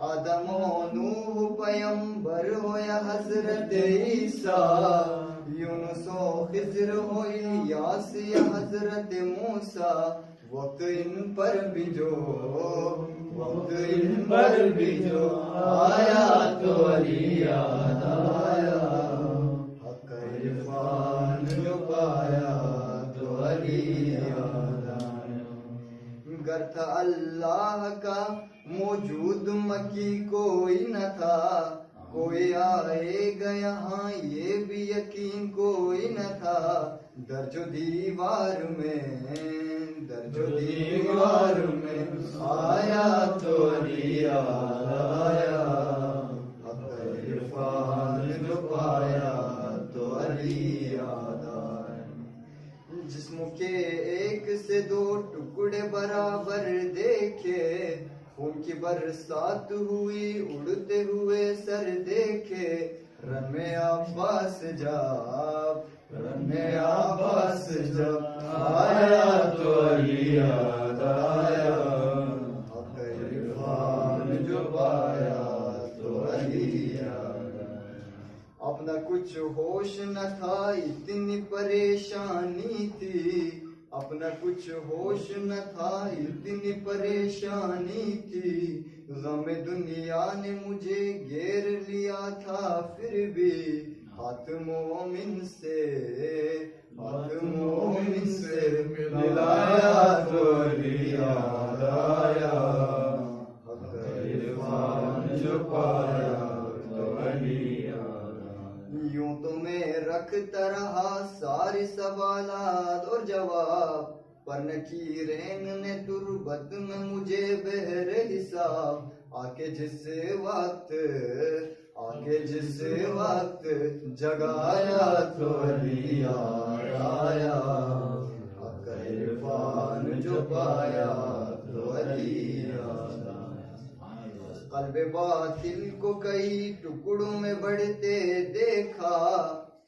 आदमो नूह पैगंबर होया हजरत ईसा, यूनुसो खिज़र हो इलियास या हजरत मूसा। वक्त इन पर भी जो आया तो अली याद आया, हक़ इरफान जो पाया तो अली याद आया। गर था अल्लाह का मौजूद मकी कोई न था, कोई आएगा यहाँ ये भी यकीन कोई न था। दर्जो दीवार में आया तो अली याद आया, हक़ इरफान जो पाया तो अली याद आया। जिस्म के एक से दो टुकड़े बराबर देखे, उनकी बरसात हुई उड़ते हुए सर देखे। रन में अब्बास जब आया तो अली याद आया, हक़ इरफान जो पाया तो अली याद आया। अपना कुछ होश न था इतनी परेशानी थी, अपना कुछ होश न था इतनी परेशानी थी। ग़म दुनिया ने मुझे घेर लिया था फिर भी, हाथ मोमिन से मिलाया तो अली याद आया, हक़ इरफान जो पाया तो अली याद आया। यूं तो मैं रखता रहा सारे सवालात और जवाब, पर नकीरेन ने तुरबत में मुझे बहरे हिसाब। आके जिस वक्त जगाया तो अली याद आया, हक़ इरफान जो पाया तो अली याद आया। क़ल्ब बातिल को कई टुकड़ों में बढ़ते देखा,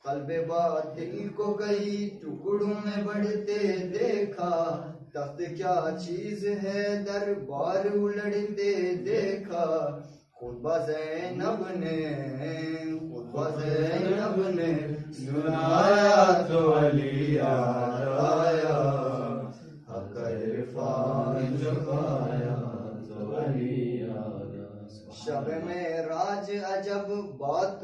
क़ल्ब बातिल को कई टुकड़ों में बढ़ते देखा। तख्त क्या चीज है दरबार उलटते देखा। खुतबा ज़ैनब ने सुनाया तो अली याद आया, हक़ इरफान जो पाया तो अली याद आया। शब में राज अजब बात